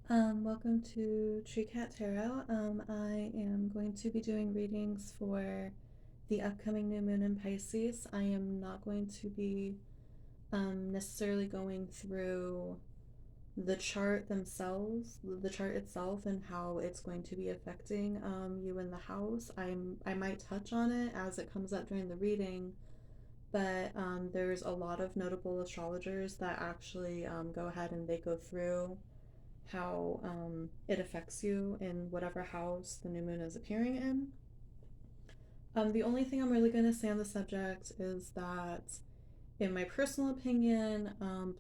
Welcome to Tree Cat Tarot. I am going to be doing readings for the upcoming new moon in Pisces. I am not going to be necessarily going through the chart themselves, the chart itself, and how it's going to be affecting you in the house. I might touch on it as it comes up during the reading, but there's a lot of notable astrologers that actually go ahead and they go through how it affects you in whatever house the new moon is appearing in. The only thing I'm really going to say on the subject is that, in my personal opinion,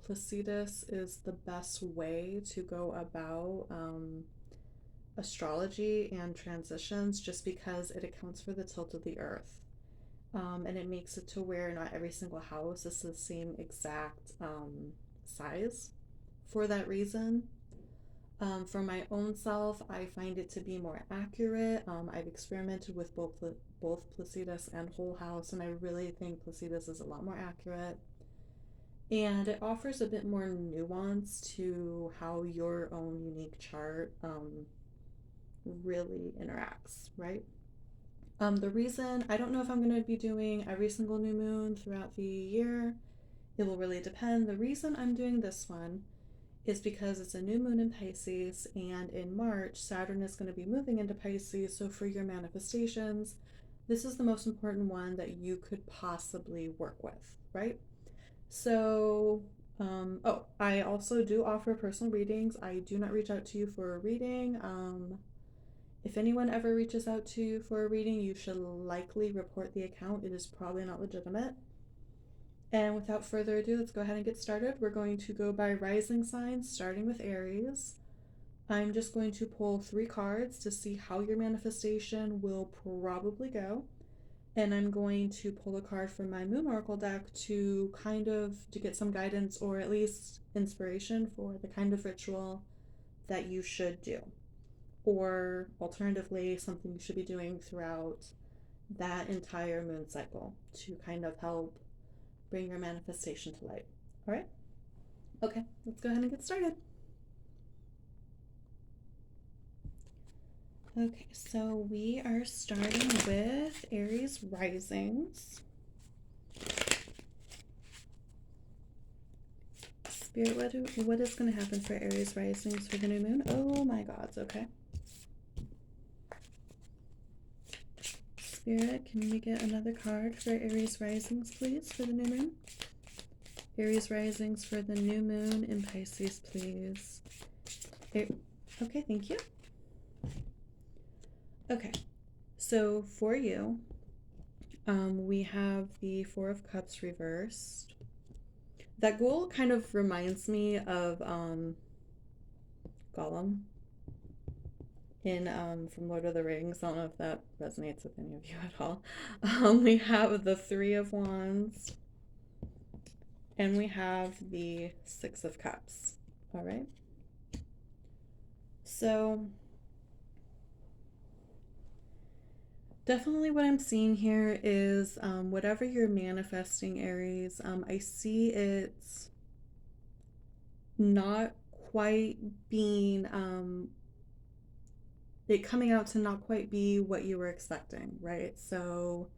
Placidus is the best way to go about astrology and transitions just because it accounts for the tilt of the earth. And it makes it to where not every single house is the same exact size for that reason. For my own self, I find it to be more accurate. I've experimented with both Placidus and Whole House, and I really think Placidus is a lot more accurate. And it offers a bit more nuance to how your own unique chart really interacts, right? The reason, I don't know if I'm going to be doing every single new moon throughout the year. It will really depend. The reason I'm doing this one is because it's a new moon in Pisces, and in March, Saturn is going to be moving into Pisces. So, for your manifestations, this is the most important one that you could possibly work with, right? So, I also do offer personal readings. I do not reach out to you for a reading. If anyone ever reaches out to you for a reading, you should likely report the account. It is probably not legitimate. And without further ado, let's go ahead and get started. We're going to go by rising signs, starting with Aries. I'm just going to pull 3 cards to see how your manifestation will probably go. And I'm going to pull a card from my Moon Oracle deck to get some guidance or at least inspiration for the kind of ritual that you should do. Or alternatively, something you should be doing throughout that entire moon cycle to kind of help bring your manifestation to light. All right? Okay, let's go ahead and get started. Okay, so we are starting with Aries risings. Spirit, what is going to happen for Aries risings for the new moon? Oh my gods, okay. Spirit, can we get another card for Aries risings, please, for the new moon? Aries risings for the new moon in Pisces, please. Okay, thank you. Okay, so for you, we have the Four of Cups reversed. That ghoul kind of reminds me of Gollum in from Lord of the Rings. I don't know if that resonates with any of you at all. We have the Three of Wands, and we have the Six of Cups. All right. So definitely what I'm seeing here is whatever you're manifesting, Aries, I see it's not quite being, it coming out to not quite be what you were expecting, right? So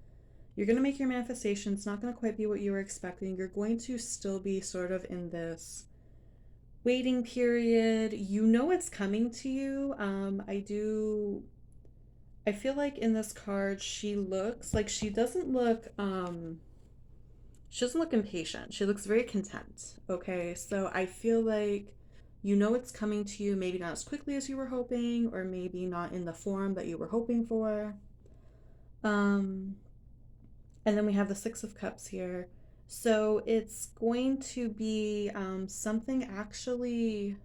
you're going to make your manifestation. It's not going to quite be what you were expecting. You're going to still be sort of in this waiting period. You know it's coming to you. I feel like in this card, she looks like she doesn't look impatient. She looks very content. Okay, so I feel like you know it's coming to you, maybe not as quickly as you were hoping, or maybe not in the form that you were hoping for. And then we have the Six of Cups here. So it's going to be something actually,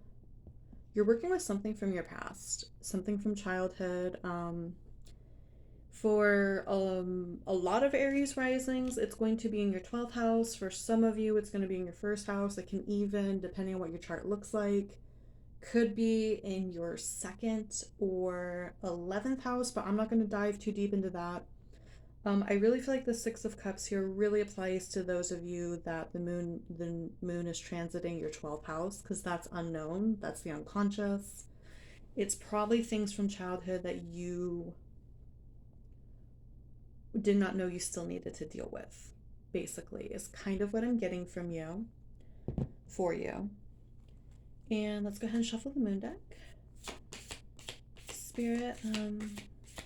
you're working with something from your past, something from childhood. For a lot of Aries risings, it's going to be in your 12th house. For some of you, it's going to be in your first house. It can even, depending on what your chart looks like, could be in your 2nd or 11th house, but I'm not going to dive too deep into that. I really feel like the Six of Cups here really applies to those of you that the moon is transiting your 12th house, because that's unknown. That's the unconscious. It's probably things from childhood that you did not know you still needed to deal with, basically, is kind of what I'm getting from you for you. And let's go ahead and shuffle the moon deck. Spirit,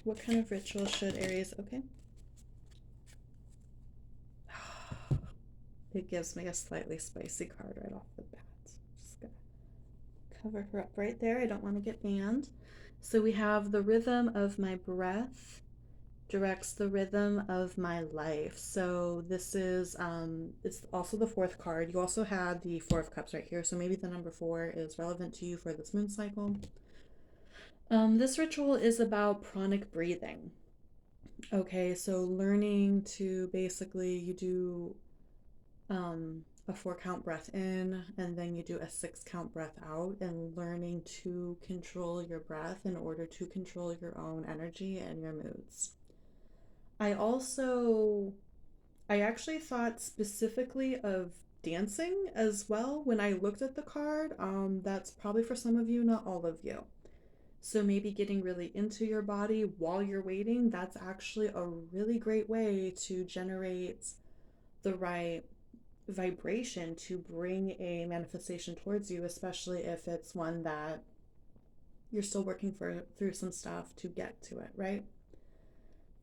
what kind of ritual should Aries, okay. It gives me a slightly spicy card right off the bat. Just gonna cover her up right there. I don't want to get banned. So we have the rhythm of my breath directs the rhythm of my life. So this is it's also the fourth card. You also had the Four of Cups right here, so maybe the number 4 is relevant to you for this moon cycle. This ritual is about pranic breathing. Okay, so learning to basically, you do a 4 count breath in, and then you do a 6 count breath out, and learning to control your breath in order to control your own energy and your moods. I actually thought specifically of dancing as well when I looked at the card. That's probably for some of you, not all of you. So maybe getting really into your body while you're waiting, that's actually a really great way to generate the right vibration to bring a manifestation towards you, especially if it's one that you're still working through some stuff to get to it, right?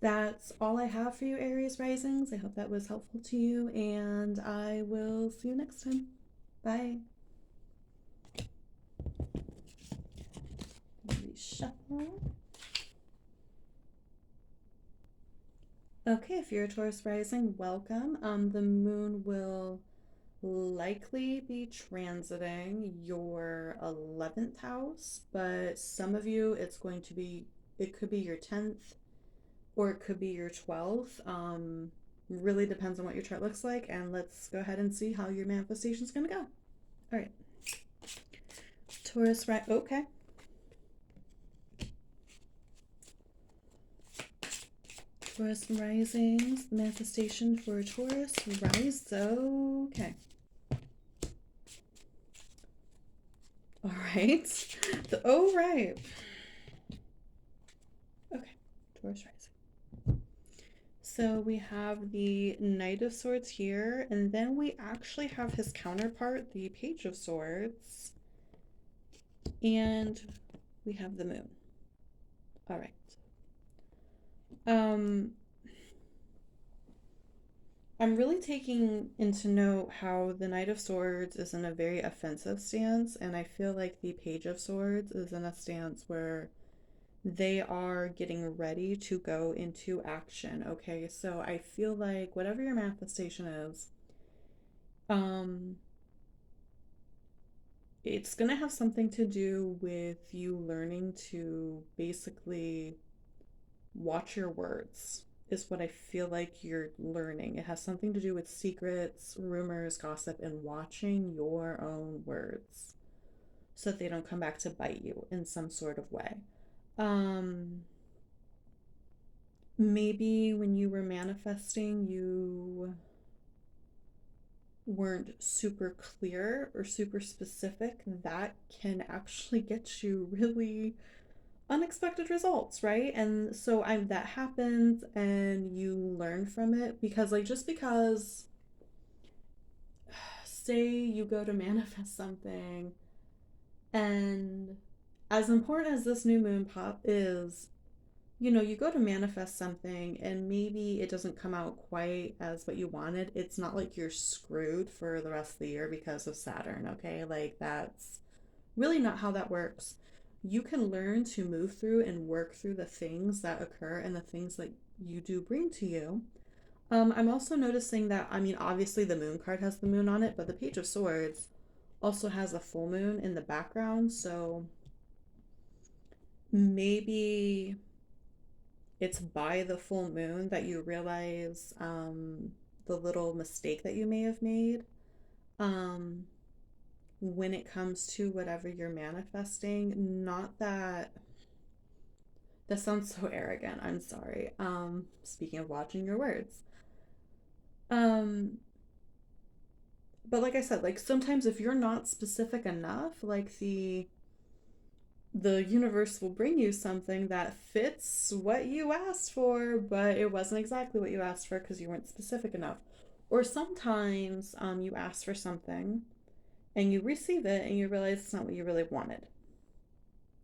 That's all I have for you, Aries risings. I hope that was helpful to you, and I will see you next time. Bye. Reshuffle. Okay, if you're a Taurus rising, welcome. The moon will likely be transiting your 11th house, but some of you, it could be your 10th, or it could be your 12th. Really depends on what your chart looks like, and let's go ahead and see how your manifestation is going to go. All right. Taurus, right? Okay. Taurus risings, the manifestation for Taurus rise. Okay. All right. Right. Okay. Taurus rising. So we have the Knight of Swords here, and then we actually have his counterpart, the Page of Swords, and we have the Moon. All right. I'm really taking into note how the Knight of Swords is in a very offensive stance, and I feel like the Page of Swords is in a stance where they are getting ready to go into action. Okay, so I feel like whatever your manifestation is, it's gonna have something to do with you learning to basically watch your words, is what I feel like you're learning. It has something to do with secrets, rumors, gossip, and watching your own words so that they don't come back to bite you in some sort of way. Maybe when you were manifesting, you weren't super clear or super specific. That can actually get you really unexpected results, right? And so that happens, and you learn from it, because just because, say you go to manifest something, and as important as this new moon pop is, you go to manifest something and maybe it doesn't come out quite as what you wanted. It's not like you're screwed for the rest of the year because of Saturn, okay? That's really not how that works. You can learn to move through and work through the things that occur and the things that you do bring to you. I'm also noticing that, obviously the moon card has the moon on it, but the Page of Swords also has a full moon in the background. So maybe it's by the full moon that you realize the little mistake that you may have made when it comes to whatever you're manifesting. Not that sounds so arrogant, I'm sorry. Speaking of watching your words, but like I said, sometimes if you're not specific enough, the universe will bring you something that fits what you asked for, but it wasn't exactly what you asked for because you weren't specific enough. Or sometimes you ask for something and you receive it and you realize it's not what you really wanted.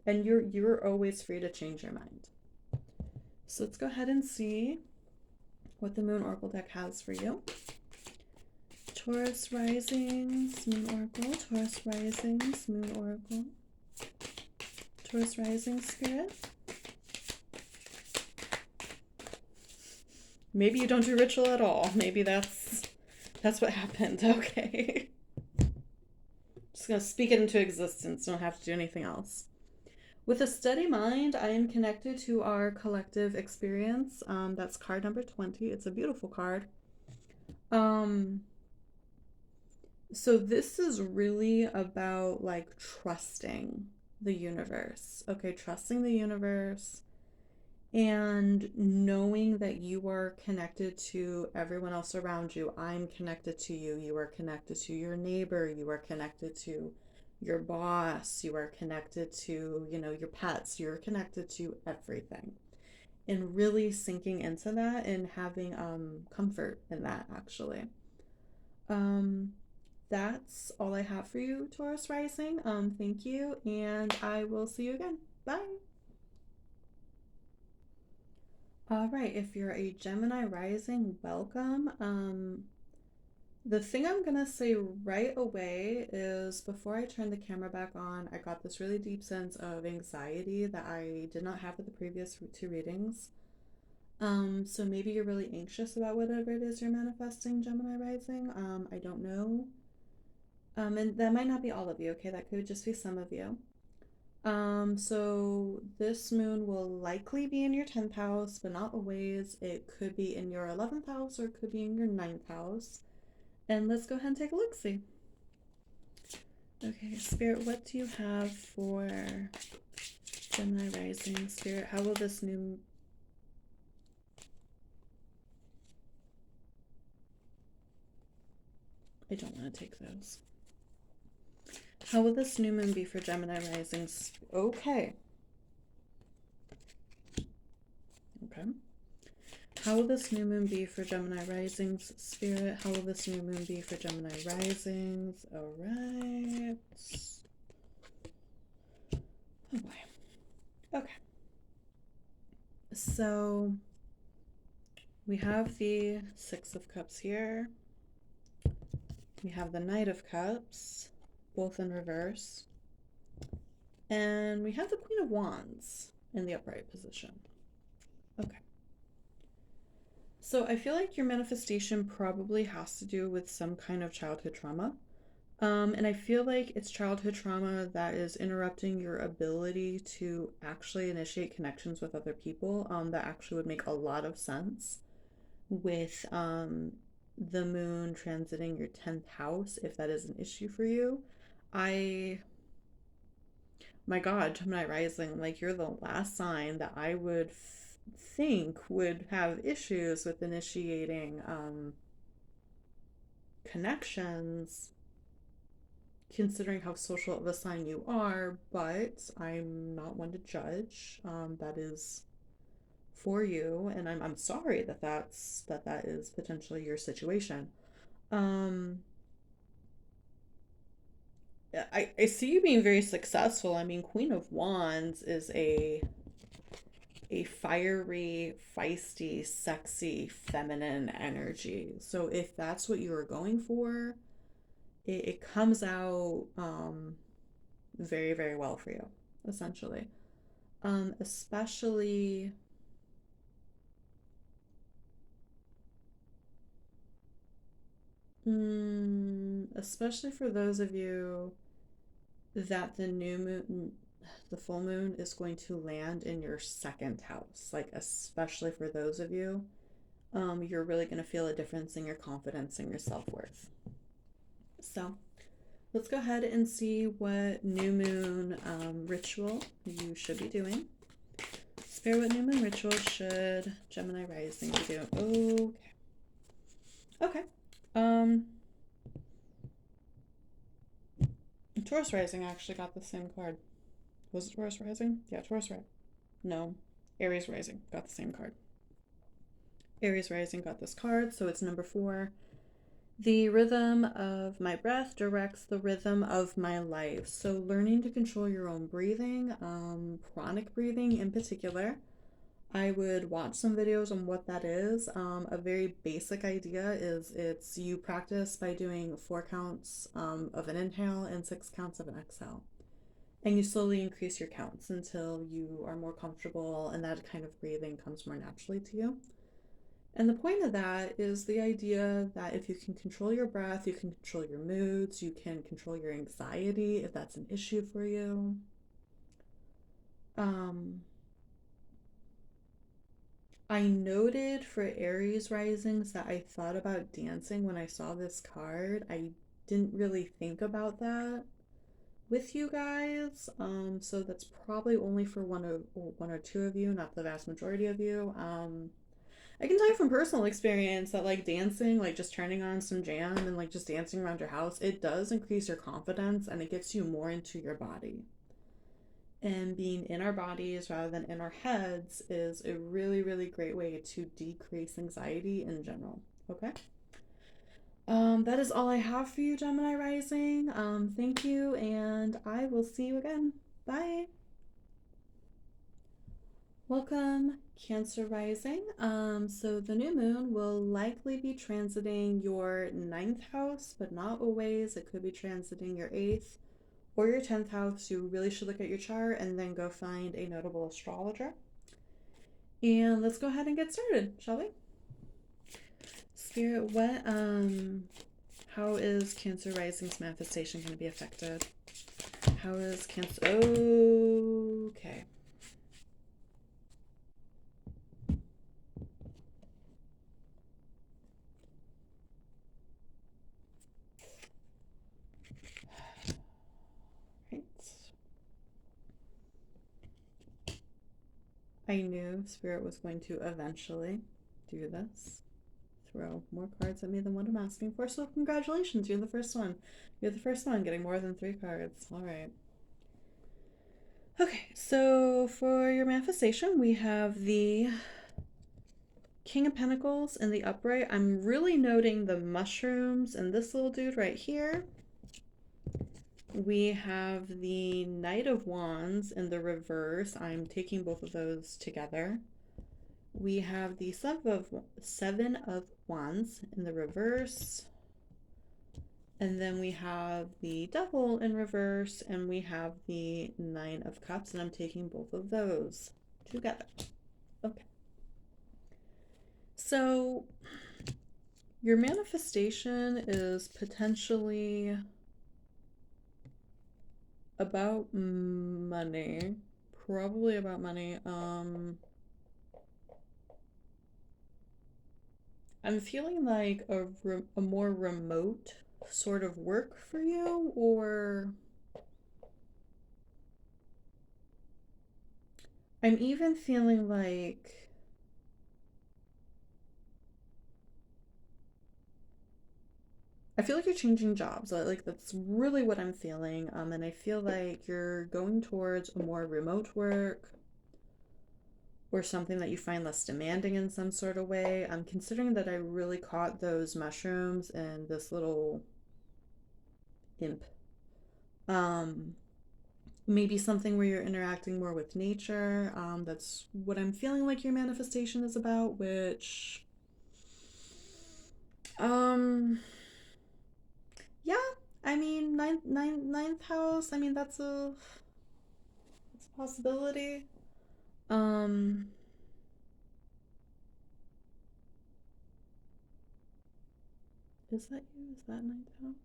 And you're always free to change your mind. So let's go ahead and see what the Moon Oracle deck has for you. Taurus Risings, Moon Oracle. Taurus Risings, Moon Oracle. Taurus Rising Spirit. Maybe you don't do ritual at all. Maybe that's what happened. Okay. Just gonna speak it into existence. Don't have to do anything else. With a steady mind, I am connected to our collective experience. That's card number 20. It's a beautiful card. So this is really about like trusting the universe. Okay, trusting the universe and knowing that you are connected to everyone else around you. I'm connected to you. You are connected to your neighbor. You are connected to your boss. You are connected to, your pets. You're connected to everything. And really sinking into that and having comfort in that, actually. That's all I have for you, Taurus Rising. Thank you, and I will see you again. Bye. All right, if you're a Gemini Rising, welcome. The thing I'm gonna say right away is before I turn the camera back on, I got this really deep sense of anxiety that I did not have with the previous two readings. So maybe you're really anxious about whatever it is you're manifesting, Gemini Rising. I don't know. And that might not be all of you, okay? That could just be some of you. So this moon will likely be in your 10th house, but not always. It could be in your 11th house or it could be in your 9th house. And let's go ahead and take a look-see. Okay, Spirit, what do you have for Gemini Rising? Spirit, how will this new... I don't want to take those. How will this new moon be for Gemini Risings? Okay. Okay. How will this new moon be for Gemini Risings? Spirit, how will this new moon be for Gemini Risings? All right. Oh boy. Okay. So we have the Six of Cups here. We have the Knight of Cups, both in reverse. And we have the Queen of Wands in the upright position. Okay. So I feel like your manifestation probably has to do with some kind of childhood trauma. And I feel like it's childhood trauma that is interrupting your ability to actually initiate connections with other people. That actually would make a lot of sense with the moon transiting your 10th house, if that is an issue for you. My God, Gemini Rising, like you're the last sign that I would think would have issues with initiating connections, considering how social of a sign you are, but I'm not one to judge. That is for you, and I'm sorry that that is potentially your situation. I see you being very successful. I mean, Queen of Wands is a fiery, feisty, sexy, feminine energy. So if that's what you were going for, it comes out very, very well for you, essentially. Especially especially for those of you that the full moon is going to land in your 2nd house. Like, especially for those of you, you're really going to feel a difference in your confidence and your self-worth. So let's go ahead and see what new moon ritual you should be doing. Spirit, what new moon ritual should Gemini Rising be doing? Okay. Taurus Rising actually got the same card. Was it Taurus rising? Yeah, Taurus rising. No, Aries rising. Got the same card. Aries rising got this card, so it's number 4. The rhythm of my breath directs the rhythm of my life. So learning to control your own breathing, chronic breathing in particular. I would watch some videos on what that is. A very basic idea is it's you practice by doing 4 counts of an inhale and 6 counts of an exhale. And you slowly increase your counts until you are more comfortable and that kind of breathing comes more naturally to you. And the point of that is the idea that if you can control your breath, you can control your moods, you can control your anxiety if that's an issue for you. I noted for Aries risings that I thought about dancing when I saw this card. I didn't really think about that with you guys. So that's probably only for one or two of you, not the vast majority of you. I can tell you from personal experience that like dancing, like just turning on some jam and like just dancing around your house, it does increase your confidence and it gets you more into your body. And being in our bodies rather than in our heads is a really, really great way to decrease anxiety in general. Okay. That is all I have for you, Gemini rising. Thank you, and I will see you again. Bye. Welcome, Cancer rising. So the new moon will likely be transiting your 9th house, but not always. It could be transiting your 8th or your 10th house. You really should look at your chart and then go find a notable astrologer. And let's go ahead and get started, shall we? Spirit, how is Cancer rising's manifestation going to be affected? How is Cancer? Okay. Right. I knew Spirit was going to eventually do this. Throw more cards at me than what I'm asking for. So congratulations, you're the first one. You're the first one getting more than 3 cards. All right. Okay, so for your manifestation, we have the King of Pentacles in the upright. I'm really noting the mushrooms and this little dude right here. We have the Knight of Wands in the reverse. I'm taking both of those together. We have the Seven of Wands in the reverse. And then we have the Devil in reverse, and we have the Nine of Cups, and I'm taking both of those together. Okay. So your manifestation is potentially about money. Probably about money. I'm feeling like a more remote sort of work for you, or I'm even feeling like I feel like you're changing jobs. Like that's really what I'm feeling. And I feel like you're going towards a more remote work or something that you find less demanding in some sort of way. I'm considering that I really caught those mushrooms and this little imp. Maybe something where you're interacting more with nature. That's what I'm feeling like your manifestation is about, which yeah, I mean ninth house, I mean that's a possibility. Is that you? Is that ninth house?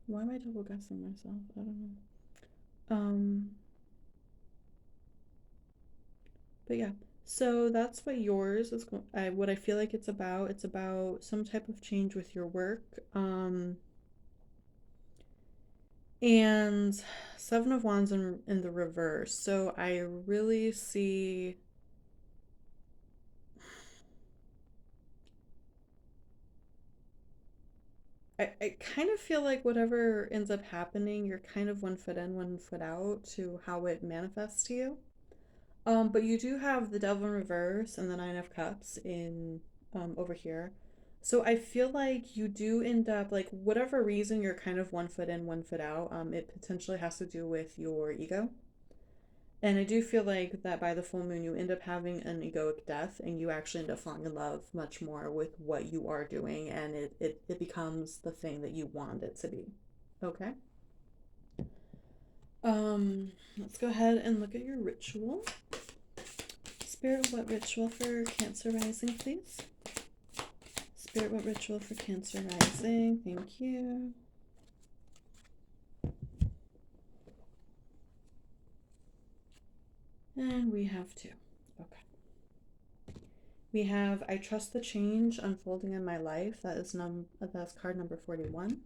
Why am I double guessing myself? I don't know. But yeah, so that's what yours is. What I feel like it's about. It's about some type of change with your work. And Seven of Wands in the reverse. So I really see. I kind of feel like whatever ends up happening, you're kind of one foot in, one foot out to how it manifests to you. But you do have the Devil in reverse and the Nine of Cups in over here. So I feel like you do end up like whatever reason you're kind of one foot in, one foot out. It potentially has to do with your ego. And I do feel like that by the full moon, you end up having an egoic death and you actually end up falling in love much more with what you are doing, and it becomes the thing that you want it to be. Okay? Let's go ahead and look at your ritual. Spirit, what ritual for Cancer rising, please? Spirit, what ritual for Cancer rising? Thank you. And we have 2. Okay. We have I trust the change unfolding in my life. That's card number 41.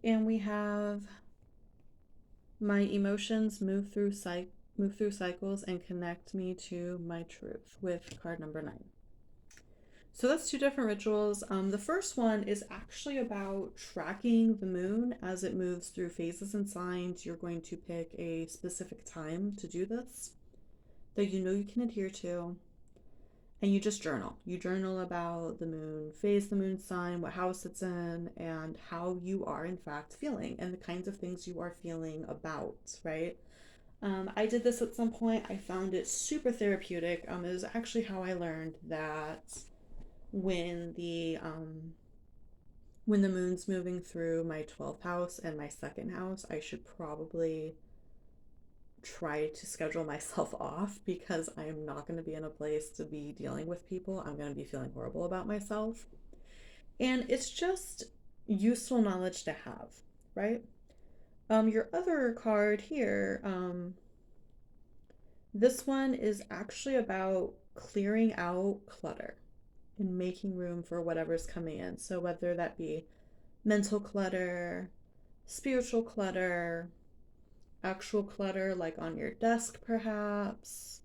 And we have my emotions move through cycles and connect me to my truth with card number 9. So that's 2 different rituals. The first one is actually about tracking the moon as it moves through phases and signs. You're going to pick a specific time to do this that you know you can adhere to, and you just journal. You journal about the moon phase, the moon sign, what house it's in, and how you are in fact feeling and the kinds of things you are feeling about, right? I did this at some point. I found it super therapeutic. It was actually how I learned that when the moon's moving through my 12th house and my 2nd house, I should probably try to schedule myself off, because I am not going to be in a place to be dealing with people. I'm going to be feeling horrible about myself. And it's just useful knowledge to have, right? Your other card here, this one is actually about clearing out clutter and making room for whatever's coming in. So whether that be mental clutter, spiritual clutter, actual clutter like on your desk perhaps,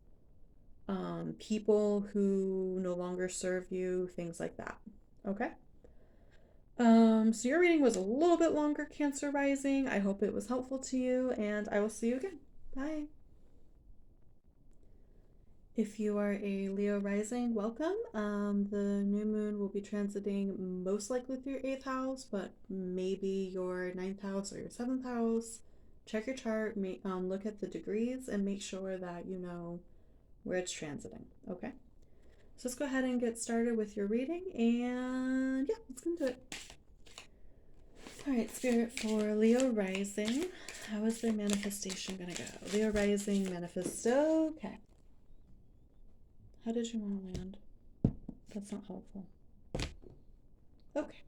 people who no longer serve you, things like that. Okay? So your reading was a little bit longer, Cancer rising. I hope it was helpful to you, and I will see you again. Bye. If you are a Leo rising, welcome. The new moon will be transiting most likely through your 8th house, but maybe your 9th house or your 7th house. Check your chart, look at the degrees, and make sure that you know where it's transiting. Okay? So let's go ahead and get started with your reading, and yeah, let's get into it. All right, Spirit, for Leo rising, how is their manifestation gonna go? Leo rising, manifest. Okay. How did you want to land? That's not helpful. Okay.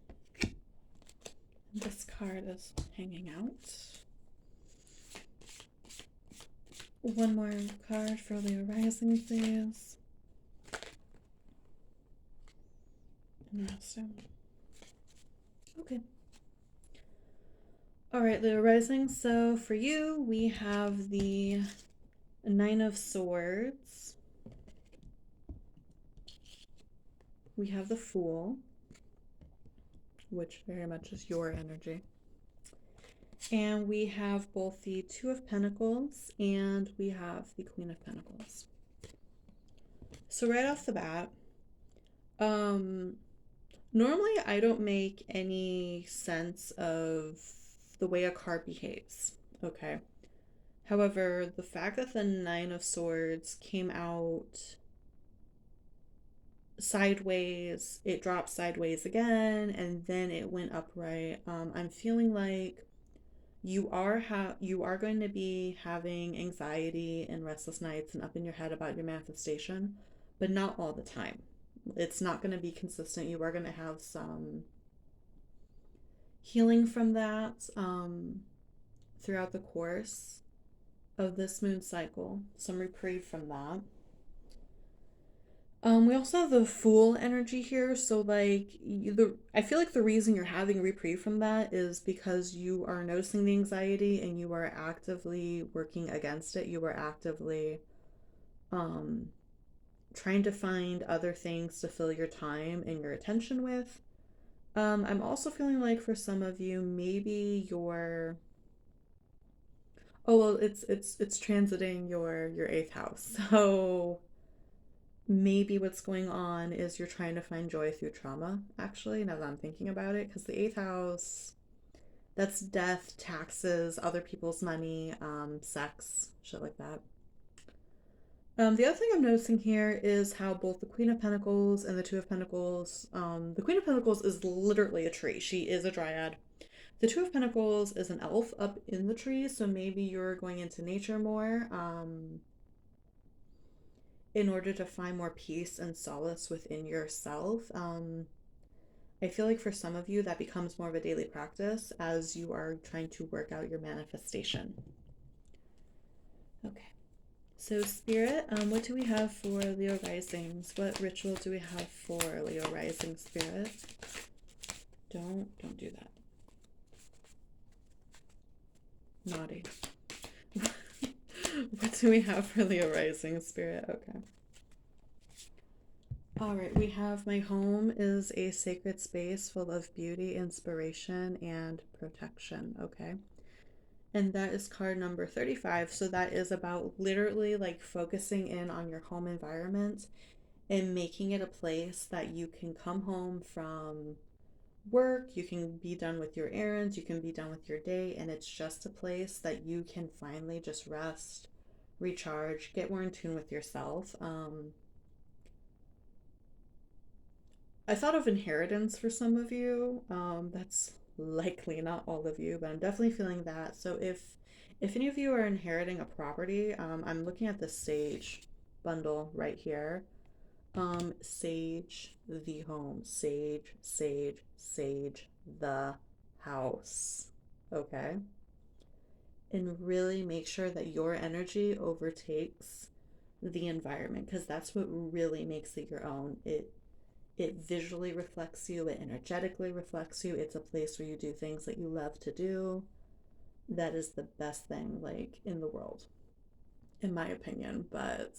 This card is hanging out. One more card for Leo rising, please. Awesome. Okay. All right, Leo rising. So for you, we have the 9 of Swords. We have the Fool, which very much is your energy. And we have both the 2 of Pentacles and we have the Queen of Pentacles. So right off the bat, normally I don't make any sense of the way a card behaves, okay? However, the fact that the 9 of Swords came out sideways, it dropped sideways again, and then it went upright. I'm feeling like you are going to be having anxiety and restless nights and up in your head about your manifestation, but not all the time. It's not going to be consistent. You are going to have some healing from that throughout the course of this moon cycle, some reprieve from that. We also have the Fool energy here, so like I feel like the reason you're having a reprieve from that is because you are noticing the anxiety and you are actively working against it. You are actively trying to find other things to fill your time and your attention with. I'm also feeling like for some of you, maybe your oh well, it's transiting your eighth house. So maybe what's going on is you're trying to find joy through trauma, actually, now that I'm thinking about it, because the eighth house, that's death, taxes, other people's money, sex, shit like that. The other thing I'm noticing here is how both the Queen of Pentacles and the Two of Pentacles, the Queen of Pentacles is literally a tree. She is a dryad. The Two of Pentacles is an elf up in the tree, so maybe you're going into nature more in order to find more peace and solace within yourself. I feel like for some of you, that becomes more of a daily practice as you are trying to work out your manifestation. Okay. So Spirit, what do we have for Leo Risings? What ritual do we have for Leo Rising Spirit? Don't do that. Naughty. What do we have for Leo Rising Spirit? Okay. All right, we have my home is a sacred space full of beauty, inspiration, and protection. Okay. And that is card number 35. So that is about literally like focusing in on your home environment and making it a place that you can come home from work, you can be done with your errands, you can be done with your day, and it's just a place that you can finally just rest, recharge, get more in tune with yourself. I thought of inheritance for some of you. That's likely not all of you, but I'm definitely feeling that. So if any of you are inheriting a property, I'm looking at the Sage bundle right here. Sage the home, sage, sage, sage the house. Okay. And really make sure that your energy overtakes the environment because that's what really makes it your own. It visually reflects you, it energetically reflects you. It's a place where you do things that you love to do. That is the best thing like in the world, in my opinion. But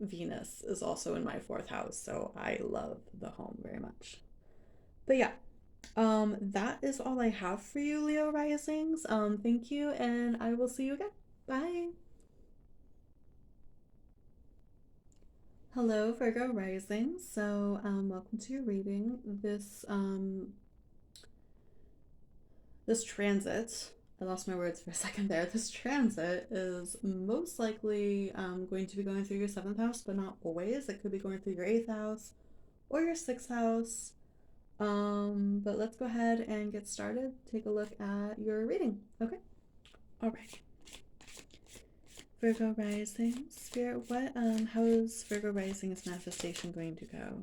Venus is also in my fourth house, so I love the home very much. But yeah, that is all I have for you, Leo Risings. Thank you, and I will see you again. Bye. Hello, Virgo Rising. So, welcome to your reading. This transit, I lost my words for a second there. This transit is most likely going to be going through your seventh house, but not always. It could be going through your eighth house or your sixth house. But let's go ahead and get started. Take a look at your reading. Okay. All right. Virgo Rising Spirit, how is Virgo Rising's manifestation going to go?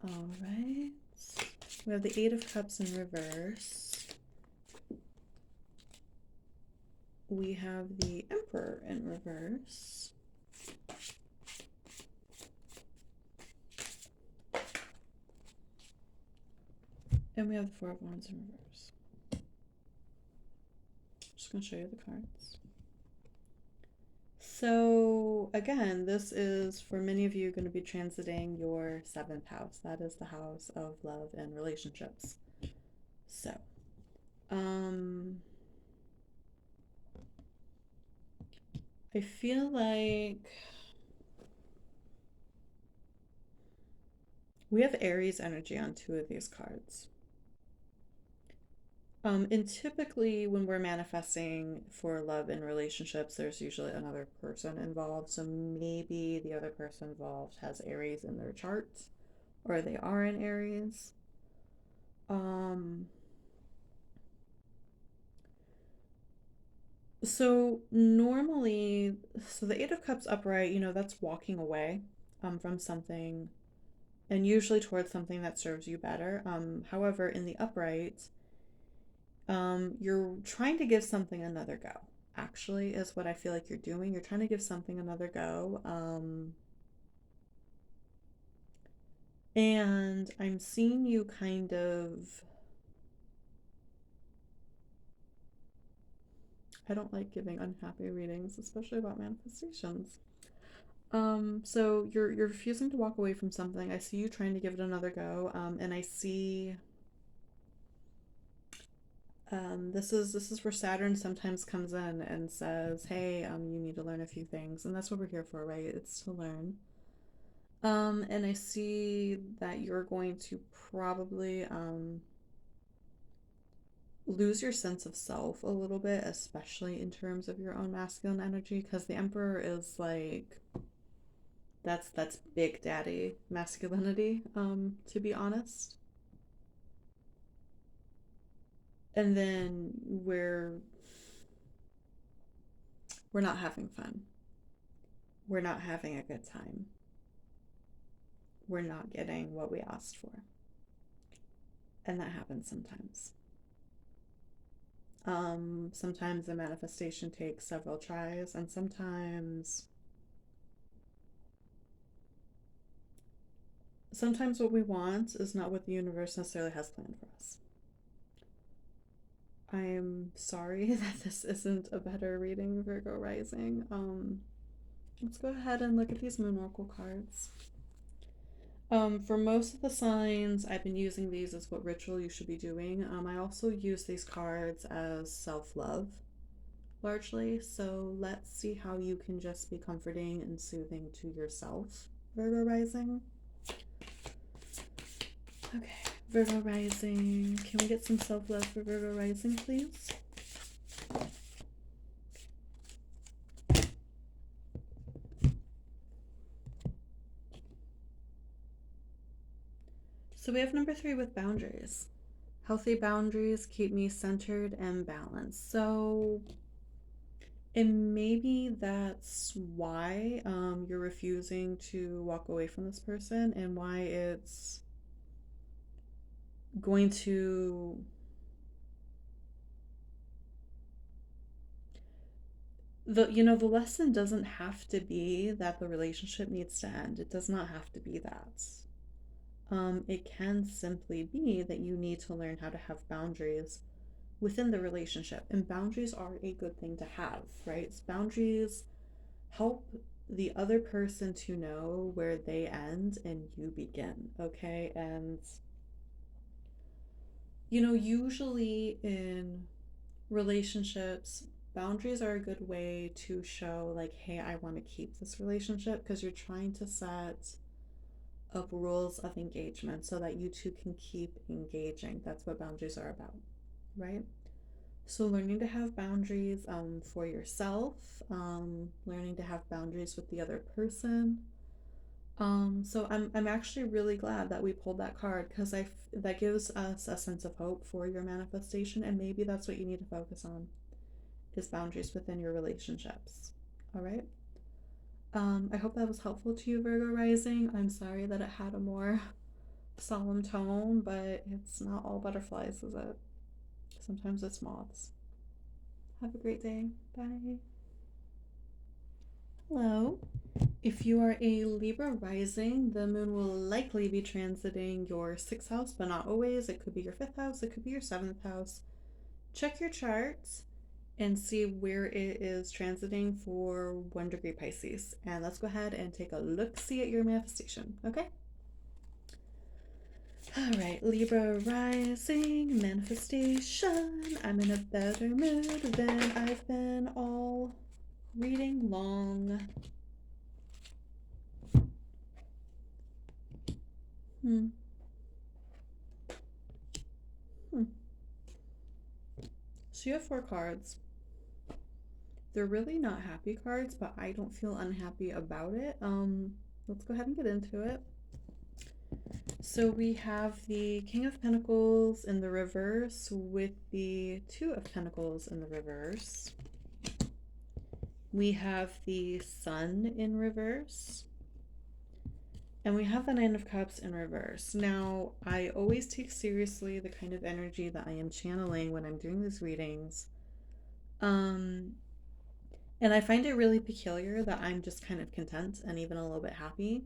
All right. We have the Eight of Cups in reverse. We have the Emperor in reverse. And we have the Four of Wands in reverse. Just going to show you the cards. So again, this is for many of you going to be transiting your seventh house. That is the house of love and relationships. So, I feel like we have Aries energy on two of these cards. And typically when we're manifesting for love and relationships, there's usually another person involved. So maybe the other person involved has Aries in their chart, or they are in Aries. So normally, so the Eight of Cups upright, that's walking away from something and usually towards something that serves you better. However, in the upright, you're trying to give something another go, actually, is what I feel like you're doing. You're trying to give something another go. And I'm seeing you kind of, I don't like giving unhappy readings, especially about manifestations. So you're refusing to walk away from something. I see you trying to give it another go. And I see this is where Saturn sometimes comes in and says, "Hey, you need to learn a few things," and that's what we're here for, right? It's to learn. And I see that you're going to probably lose your sense of self a little bit, especially in terms of your own masculine energy, because the Emperor is like that's big daddy masculinity, to be honest. And then we're not having fun. We're not having a good time. We're not getting what we asked for. And that happens sometimes. Sometimes the manifestation takes several tries, and sometimes what we want is not what the universe necessarily has planned for us. I'm sorry that this isn't a better reading, Virgo rising. Let's go ahead and look at these moon oracle cards. For most of the signs, I've been using these as what ritual you should be doing. I also use these cards as self-love, largely. So let's see how you can just be comforting and soothing to yourself, Virgo rising. Okay, Virgo rising. Can we get some self-love for Virgo rising, please? So we have number 3 with boundaries. Healthy boundaries keep me centered and balanced. So, and maybe that's why you're refusing to walk away from this person, and why it's going to the lesson doesn't have to be that the relationship needs to end. It does not have to be that. It can simply be that you need to learn how to have boundaries within the relationship, and boundaries are a good thing to have, right? Boundaries help the other person to know where they end and you begin, okay? And usually in relationships, boundaries are a good way to show, like, hey, I want to keep this relationship, because you're trying to set up rules of engagement so that you two can keep engaging. That's what boundaries are about, right? So learning to have boundaries for yourself, learning to have boundaries with the other person. So I'm actually really glad that we pulled that card, because that gives us a sense of hope for your manifestation, and maybe that's what you need to focus on, is boundaries within your relationships. All right. I hope that was helpful to you, Virgo rising. I'm sorry that it had a more solemn tone, but it's not all butterflies, is it? Sometimes it's moths. Have a great day. Bye. Hello. If you are a Libra rising, the moon will likely be transiting your 6th house, but not always. It could be your 5th house, it could be your 7th house. Check your charts and see where it is transiting for 1 degree Pisces. And let's go ahead and take a look-see at your manifestation, okay? All right, Libra rising, manifestation. I'm in a better mood than I've been all reading long. So you have 4 cards. They're really not happy cards, but I don't feel unhappy about it. Let's go ahead and get into it. So we have the King of Pentacles in the reverse with the 2 of Pentacles in the reverse. We have the Sun in reverse. And we have the 9 of Cups in reverse. Now, I always take seriously the kind of energy that I am channeling when I'm doing these readings. And I find it really peculiar that I'm just kind of content and even a little bit happy,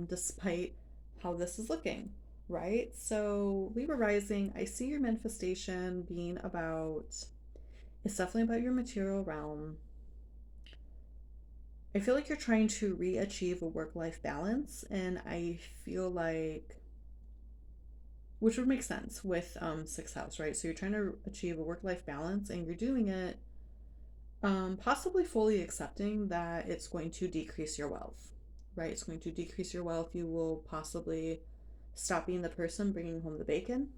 despite how this is looking, right? So Libra rising, I see your manifestation being about, it's definitely about your material realm. I feel like you're trying to re-achieve a work-life balance, and I feel like, which would make sense with sixth house, right? So you're trying to achieve a work-life balance, and you're doing it possibly fully accepting that it's going to decrease your wealth, right? It's going to decrease your wealth. You will possibly stop being the person bringing home the bacon.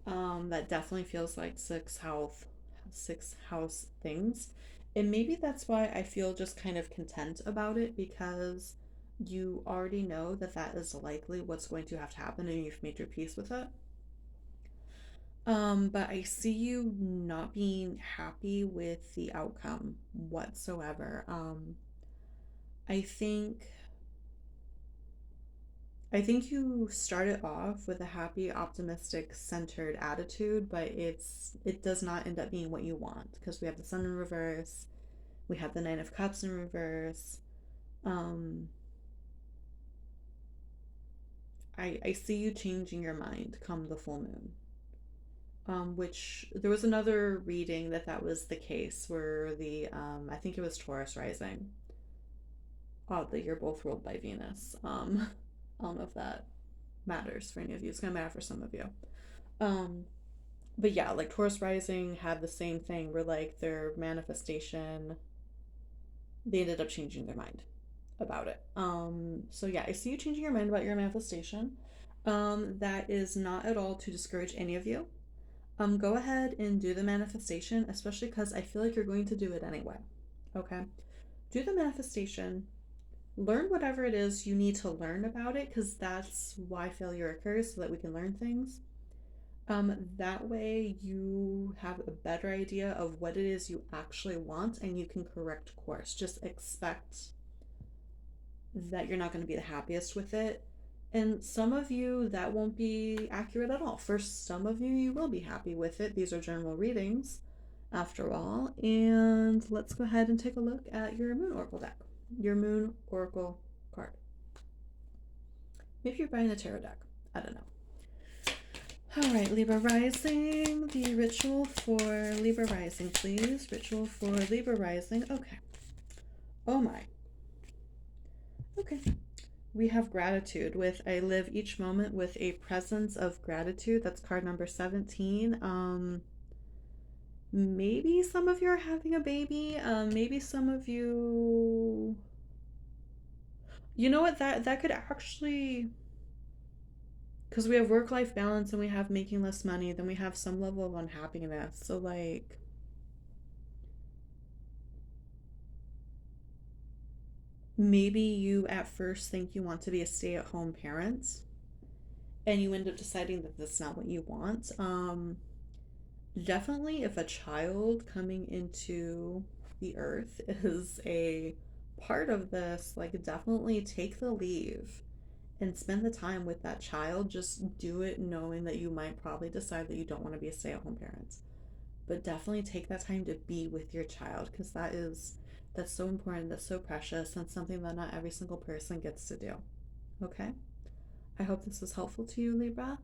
That definitely feels like sixth house things. And maybe that's why I feel just kind of content about it, because you already know that that is likely what's going to have to happen and you've made your peace with it. But I see you not being happy with the outcome whatsoever. I think I think you started off with a happy, optimistic, centered attitude, but it does not end up being what you want, because we have the sun in reverse, we have the Nine of Cups in reverse. Um, I see you changing your mind come the full moon. Which there was another reading that was the case where I think it was Taurus rising. Oddly, you're both ruled by Venus. I don't know if that matters for any of you. It's gonna matter for some of you. Um, but yeah, like Taurus rising had the same thing where like their manifestation, they ended up changing their mind about it. So yeah, I see you changing your mind about your manifestation. That is not at all to discourage any of you. Go ahead and do the manifestation, especially because I feel like you're going to do it anyway. Okay? Do the manifestation. Learn whatever it is you need to learn about it, because that's why failure occurs, so that we can learn things. That way you have a better idea of what it is you actually want and you can correct course. Just expect that you're not going to be the happiest with it. And some of you, that won't be accurate at all. For some of you, you will be happy with it. These are general readings, after all. And let's go ahead and take a look at your Moon Oracle deck. Your Moon Oracle card. Maybe you're buying the tarot deck. I don't know. All right, Libra rising. The ritual for Libra rising, please. Ritual for Libra rising. Okay. Oh my. Okay. We have gratitude with I live each moment with a presence of gratitude. That's card number 17. Maybe some of you are having a baby. Maybe some of you, you know what, that could actually, because we have work-life balance and we have making less money, then we have some level of unhappiness. So like, maybe you at first think you want to be a stay-at-home parent and you end up deciding that that's not what you want. Definitely if a child coming into the earth is a part of this, like definitely take the leave and spend the time with that child. Just do it knowing that you might probably decide that you don't want to be a stay-at-home parent, but definitely take that time to be with your child, because that's so important, that's so precious, and something that not every single person gets to do. Okay, I hope this was helpful to you, Libra.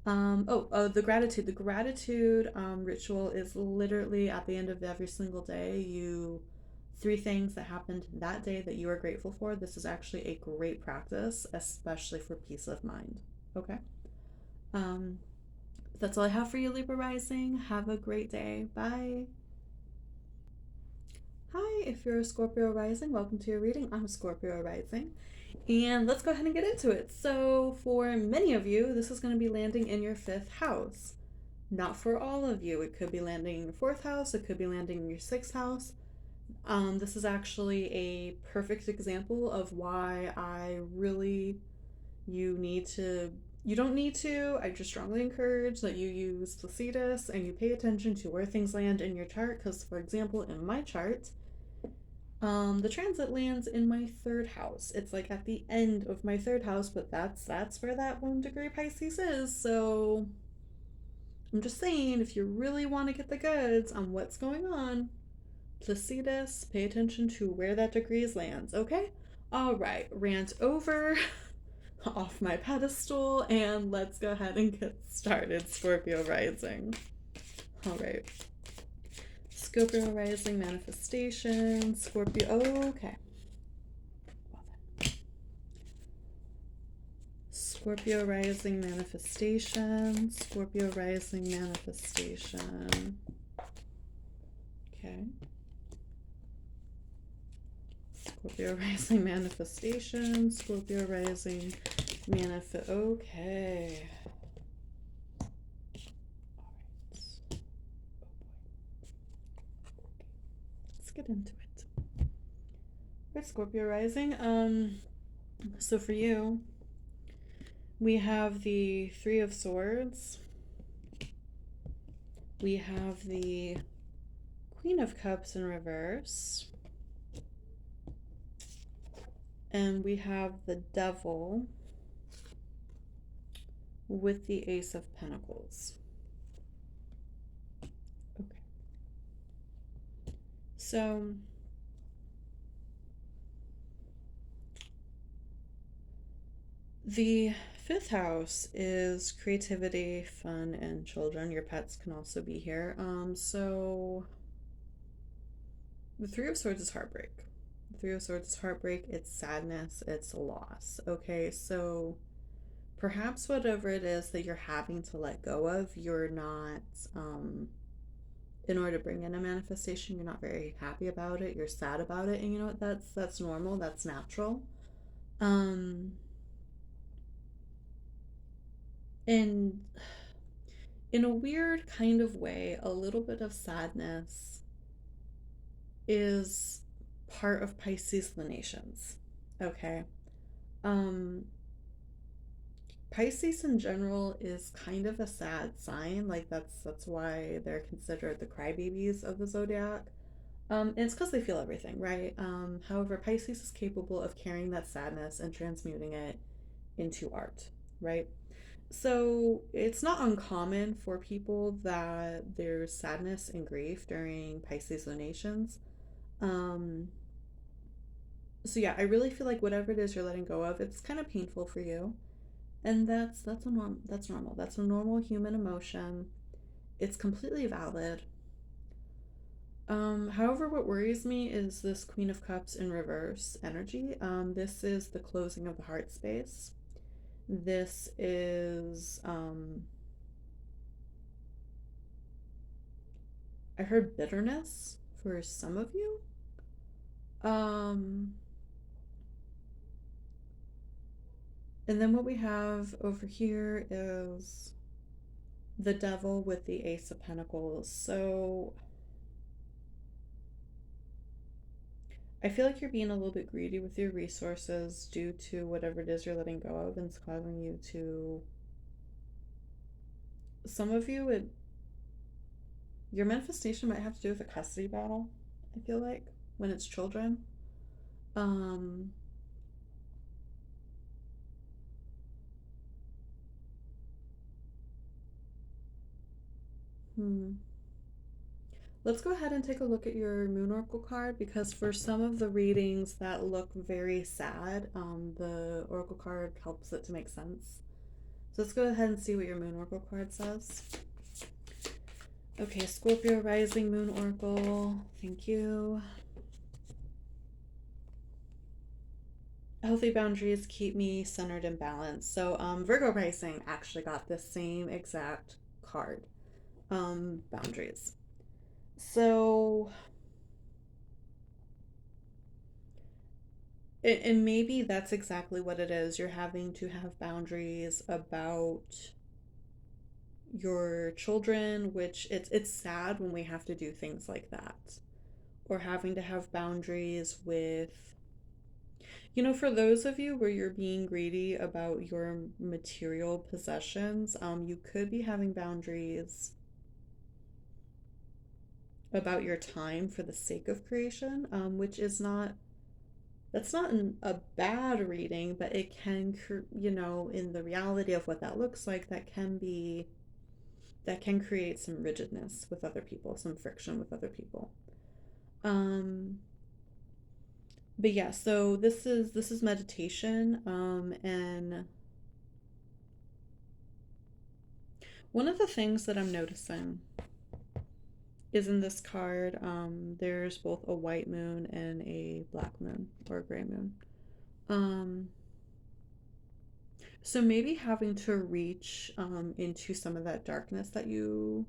The gratitude. The gratitude ritual is literally at the end of every single day. You 3 things that happened that day that you are grateful for. This is actually a great practice, especially for peace of mind. Okay. That's all I have for you, Libra rising. Have a great day. Bye. Hi, if you're a Scorpio rising, welcome to your reading. I'm Scorpio rising. And let's go ahead and get into it. So for many of you, this is going to be landing in your 5th house. Not for all of you. It could be landing in your 4th house. It could be landing in your 6th house. This is actually a perfect example of why you don't need to, I just strongly encourage that you use Placidus and you pay attention to where things land in your chart. Because, for example, in my chart, the transit lands in my 3rd house. It's like at the end of my 3rd house, but that's where that 1 degree Pisces is. So I'm just saying, if you really want to get the goods on what's going on, Placidus, pay attention to where that degrees lands, okay? All right, rant over. Off my pedestal, and let's go ahead and get started. Scorpio rising. All right. Scorpio rising manifestation. Scorpio. Okay. Scorpio rising manifestation. Scorpio rising manifestation. Okay. Scorpio rising manifestation. Scorpio rising manifest. Okay. Let's get into it. Right, Scorpio rising. So for you, we have the Three of Swords. We have the Queen of Cups in reverse. And we have the Devil with the Ace of Pentacles. Okay. So the fifth house is creativity, fun, and children. Your pets can also be here. So the Three of Swords is heartbreak. The Three of Swords is heartbreak. It's sadness. It's loss. Okay, so perhaps whatever it is that you're having to let go of, you're not, in order to bring in a manifestation, you're not very happy about it. You're sad about it, and you know what? That's normal. That's natural. And in a weird kind of way, a little bit of sadness is part of Pisces lunations. Okay. Pisces in general is kind of a sad sign. Like that's why they're considered the crybabies of the zodiac. And it's because they feel everything, right? However, Pisces is capable of carrying that sadness and transmuting it into art, right? So it's not uncommon for people that there's sadness and grief during Pisces lunations. So yeah, I really feel like whatever it is you're letting go of, it's kind of painful for you, and that's normal. That's a normal human emotion. It's completely valid. However, what worries me is this Queen of Cups in reverse energy. This is the closing of the heart space. This is, I heard bitterness for some of you. And then what we have over here is the Devil with the Ace of Pentacles. So I feel like you're being a little bit greedy with your resources due to whatever it is you're letting go of, and it's causing you to, some of you, your manifestation might have to do with a custody battle, I feel like, when it's children. Um, Let's go ahead and take a look at your Moon Oracle card, because for some of the readings that look very sad, the Oracle card helps it to make sense. So let's go ahead and see what your Moon Oracle card says. Okay, Scorpio rising Moon Oracle. Thank you. Healthy boundaries keep me centered and balanced. So Virgo rising actually got the same exact card. Boundaries. So, and maybe that's exactly what it is. You're having to have boundaries about your children, which it's sad when we have to do things like that. Or having to have boundaries with, you know, for those of you where you're being greedy about your material possessions, you could be having boundaries about your time for the sake of creation, which is not, that's not a bad reading, but it can, you know, in the reality of what that looks like, that can create some rigidness with other people, some friction with other people. But yeah, so this is meditation, and one of the things that I'm noticing is in this card, there's both a white moon and a black moon, or a gray moon. So maybe having to reach into some of that darkness that you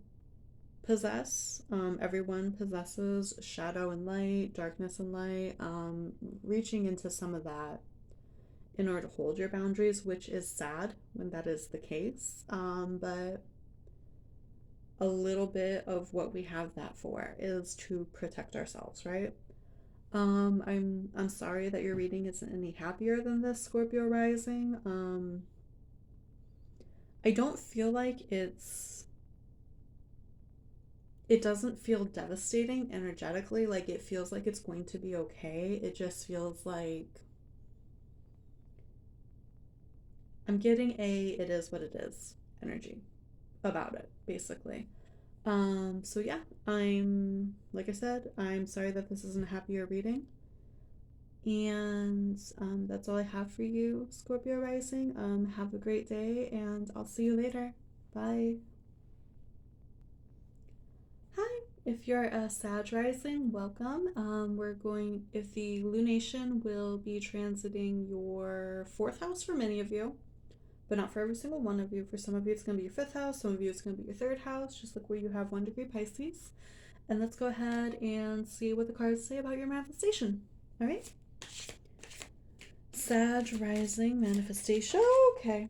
possess. Everyone possesses shadow and light, darkness and light. Reaching into some of that in order to hold your boundaries, which is sad when that is the case. But a little bit of what we have that for is to protect ourselves, right? I'm sorry that your reading isn't any happier than this, Scorpio rising. I don't feel like it doesn't feel devastating energetically. Like it feels like it's going to be okay. It just feels like I'm getting it is what it is energy about it, basically. So yeah, like I said, I'm sorry that this isn't a happier reading. And that's all I have for you, Scorpio rising. Have a great day, and I'll see you later. Bye. Hi. If you're a Sag rising, welcome. If the lunation will be transiting your fourth house for many of you, but not for every single one of you. For some of you, it's going to be your fifth house. Some of you, it's going to be your third house, just like where you have 1 degree Pisces. And let's go ahead and see what the cards say about your manifestation. All right. Sag rising manifestation. Okay.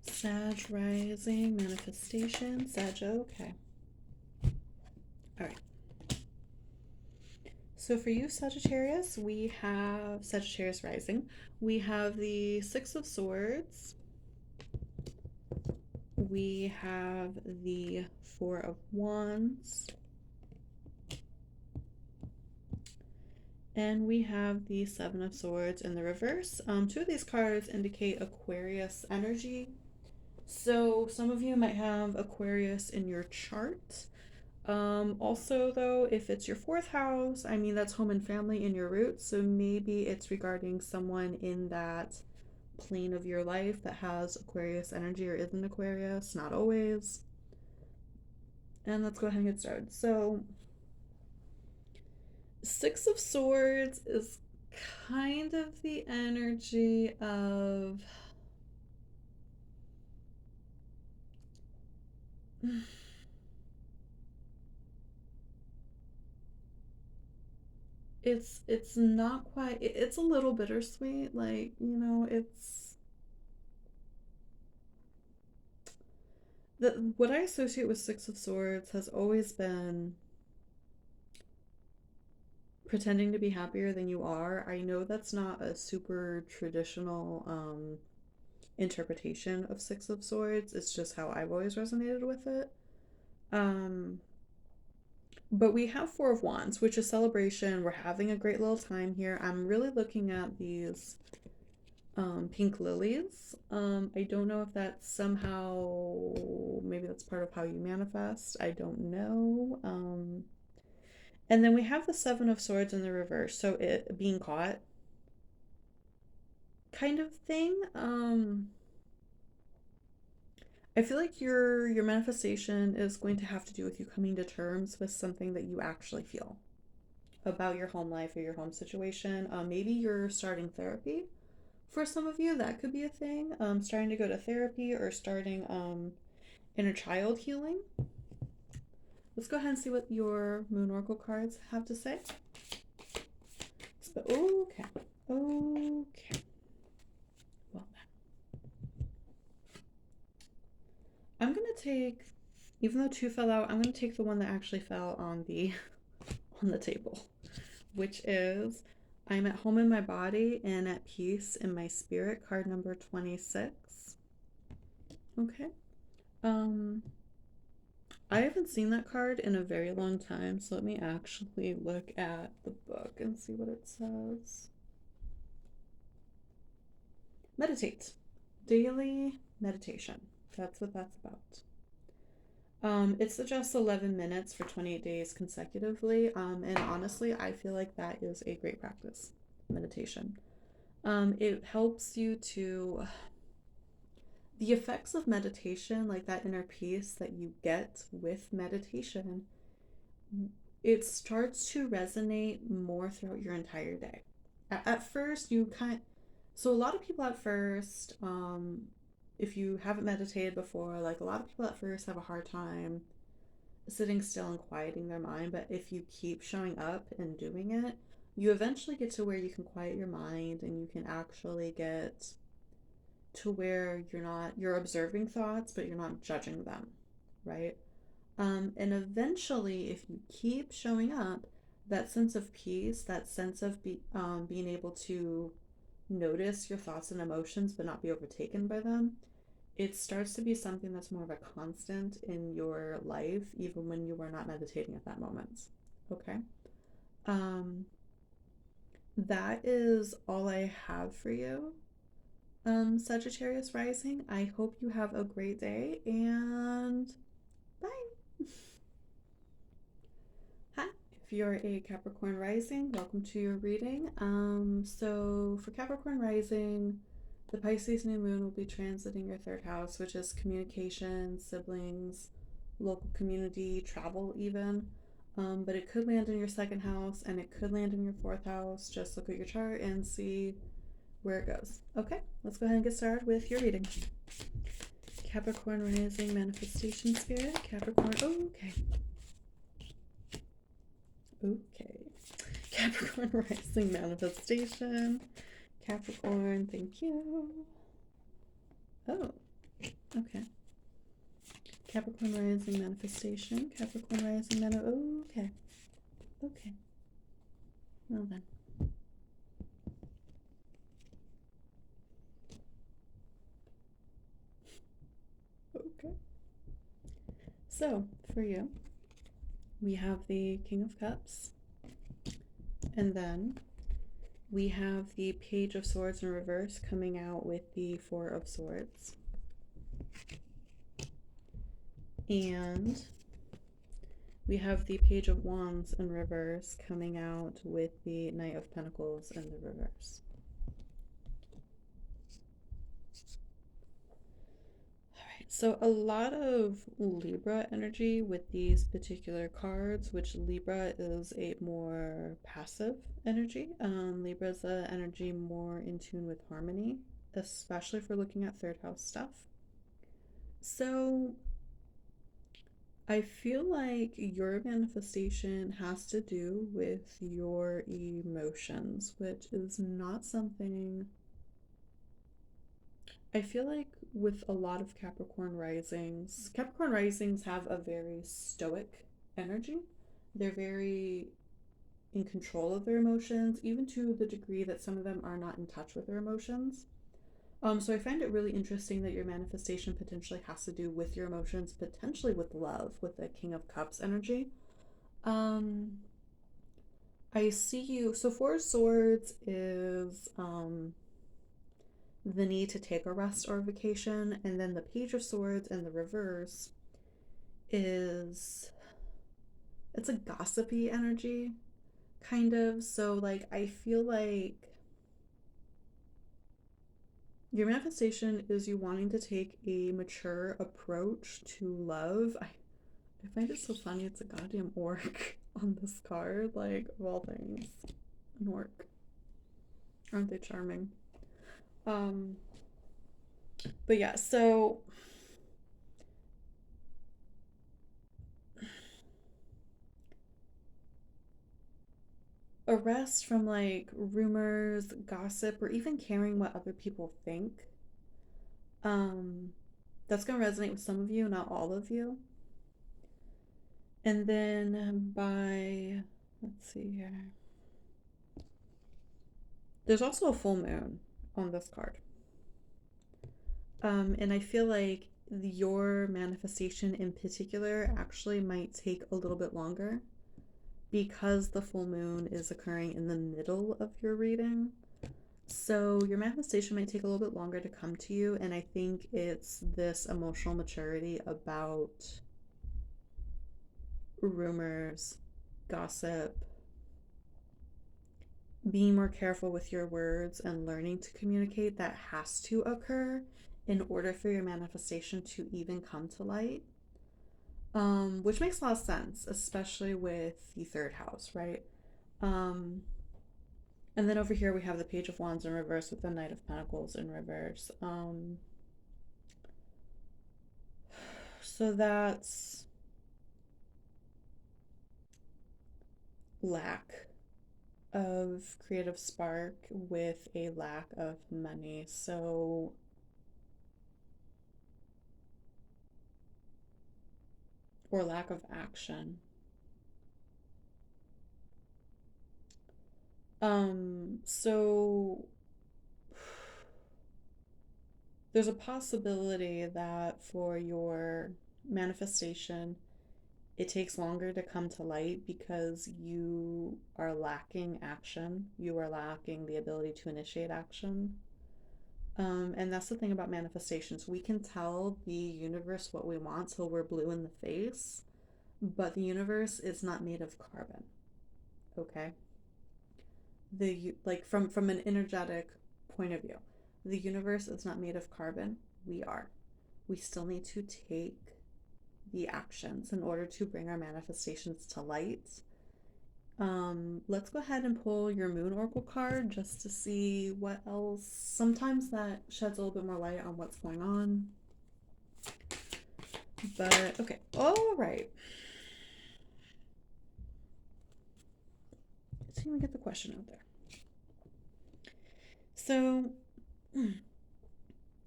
Sag rising manifestation. Sag. Okay. All right. So for you, Sagittarius, we have Sagittarius rising. We have the Six of Swords. We have the Four of Wands. And we have the Seven of Swords in the reverse. Two of these cards indicate Aquarius energy. So some of you might have Aquarius in your chart. Also, though, if it's your fourth house, I mean, that's home and family in your roots. So maybe it's regarding someone in that plane of your life that has Aquarius energy or is an Aquarius, not always. And let's go ahead and get started. So, Six of Swords is kind of the energy of it's not quite, it's a little bittersweet, like, you know, it's what I associate with Six of Swords has always been pretending to be happier than you are. I know that's not a super traditional interpretation of Six of Swords. It's just how I've always resonated with it. But we have Four of Wands, which is celebration. We're having a great little time here. I'm really looking at these pink lilies. I don't know if that's somehow, maybe that's part of how you manifest. I don't know. And then we have the Seven of Swords in the reverse, so it being caught kind of thing. I feel like your manifestation is going to have to do with you coming to terms with something that you actually feel about your home life or your home situation. Maybe you're starting therapy. For some of you, that could be a thing. Starting to go to therapy or starting inner child healing. Let's go ahead and see what your Moon Oracle cards have to say. So, okay. Okay. Well then. I'm going to take, even though two fell out, I'm going to take the one that actually fell on the table, which is I'm at home in my body and at peace in my spirit, card number 26. Okay. I haven't seen that card in a very long time, so let me actually look at the book and see what it says. Meditate. Daily meditation. That's what that's about. It suggests 11 minutes for 28 days consecutively, and honestly, I feel like that is a great practice, meditation. It helps you to, the effects of meditation, like that inner peace that you get with meditation, it starts to resonate more throughout your entire day. At first, so a lot of people at first, if you haven't meditated before, like a lot of people at first have a hard time sitting still and quieting their mind, but if you keep showing up and doing it, you eventually get to where you can quiet your mind and you can actually get to where you're observing thoughts, but you're not judging them, right? And eventually, if you keep showing up, that sense of peace, that sense of being able to notice your thoughts and emotions but not be overtaken by them, it starts to be something that's more of a constant in your life, even when you are not meditating at that moment. Okay? Um, that is all I have for you, Sagittarius rising. I hope you have a great day and bye. Hi, if you're a Capricorn rising, welcome to your reading. So for Capricorn rising, the Pisces new moon will be transiting your third house, which is communication, siblings, local community, travel, even. But it could land in your second house and it could land in your fourth house. Just look at your chart and see where it goes. Okay, let's go ahead and get started with your reading. Capricorn rising, manifestation spirit. Capricorn, okay. Okay. Capricorn rising, manifestation. Capricorn, thank you. Oh, okay. Capricorn rising, manifestation. Capricorn rising, okay. Okay. Well then. Okay. So, for you, we have the King of Cups. And then we have the Page of Swords in reverse coming out with the Four of Swords. And we have the Page of Wands in reverse coming out with the Knight of Pentacles in the reverse. Alright, so a lot of Libra energy with these particular cards, which Libra is a more passive energy. Libra is an energy more in tune with harmony, especially if we're looking at third house stuff. So I feel like your manifestation has to do with your emotions, which is not something I feel like with a lot of Capricorn risings have a very stoic energy. They're very in control of their emotions, even to the degree that some of them are not in touch with their emotions. So I find it really interesting that your manifestation potentially has to do with your emotions, potentially with love, with the King of Cups energy. I see you. So Four Swords is the need to take a rest or a vacation, and then the Page of Swords in the reverse is it's a gossipy energy, kind of. So like I feel like your manifestation is you wanting to take a mature approach to love. I find it so funny it's a goddamn orc on this card, like of all things. An orc. Aren't they charming? But yeah, so a rest from like rumors, gossip, or even caring what other people think. That's gonna resonate with some of you, not all of you. And then let's see here. There's also a full moon on this card. And I feel like your manifestation in particular actually might take a little bit longer because the full moon is occurring in the middle of your reading. So your manifestation might take a little bit longer to come to you, and I think it's this emotional maturity about rumors, gossip, being more careful with your words and learning to communicate that has to occur in order for your manifestation to even come to light. Which makes a lot of sense, especially with the third house, right? Um, and then over here we have the Page of Wands in reverse with the Knight of Pentacles in reverse. So that's lack of creative spark with a lack of money. So or lack of action. So there's a possibility that for your manifestation, it takes longer to come to light because you are lacking action. You are lacking the ability to initiate action. And that's the thing about manifestations. We can tell the universe what we want till we're blue in the face, but the universe is not made of carbon. Okay? Like from an energetic point of view, the universe is not made of carbon. We are. We still need to take the actions in order to bring our manifestations to light. Let's go ahead and pull your Moon Oracle card just to see what else. Sometimes that sheds a little bit more light on what's going on. But okay, all right. Let's see if we get the question out there. So,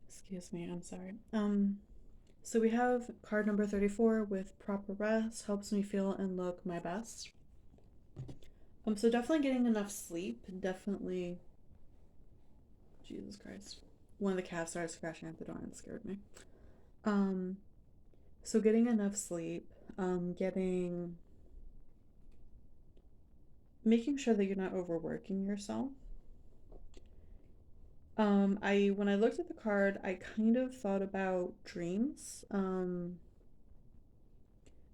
excuse me, I'm sorry. So we have card number 34 with proper rest helps me feel and look my best. So definitely getting enough sleep. Definitely. Jesus Christ. One of the cats started scratching at the door and scared me. So getting enough sleep, making sure that you're not overworking yourself. When I looked at the card, I kind of thought about dreams.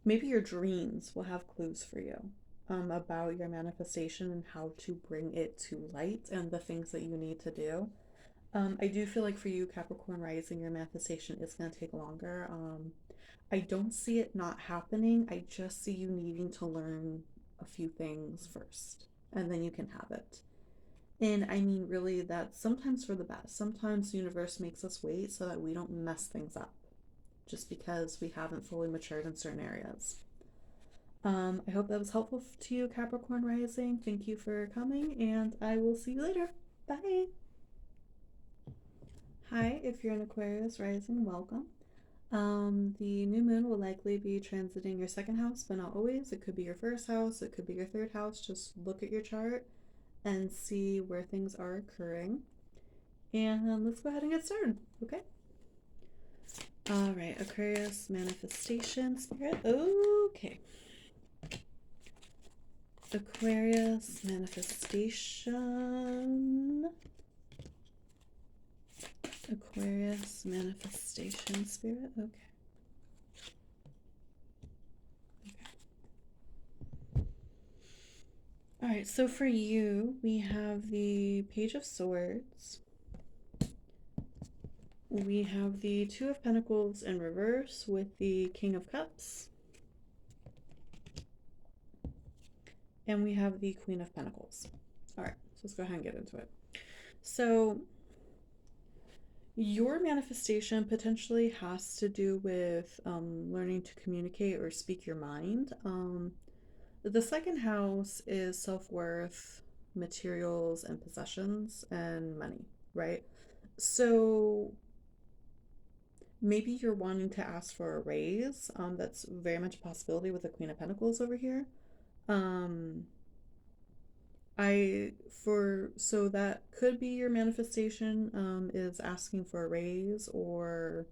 Maybe your dreams will have clues for you about your manifestation and how to bring it to light and the things that you need to do. I do feel like for you, Capricorn rising, your manifestation is going to take longer. I don't see it not happening. I just see you needing to learn a few things first, and then you can have it. And I mean, really, that's sometimes for the best. Sometimes the universe makes us wait so that we don't mess things up just because we haven't fully matured in certain areas. I hope that was helpful to you, Capricorn rising. Thank you for coming, and I will see you later. Bye. Hi, if you're an Aquarius rising, welcome. The new moon will likely be transiting your second house, but not always. It could be your first house, it could be your third house. Just look at your chart and see where things are occurring. And let's go ahead and get started, okay? All right, Aquarius manifestation spirit. Okay. Aquarius manifestation. Aquarius manifestation spirit. Okay. All right, so for you, we have the Page of Swords. We have the Two of Pentacles in reverse with the King of Cups. And we have the Queen of Pentacles. All right, so let's go ahead and get into it. So your manifestation potentially has to do with learning to communicate or speak your mind. The second house is self-worth, materials and possessions, and money, right? So maybe you're wanting to ask for a raise. That's very much a possibility with the Queen of Pentacles over here. So that could be your manifestation, is asking for a raise or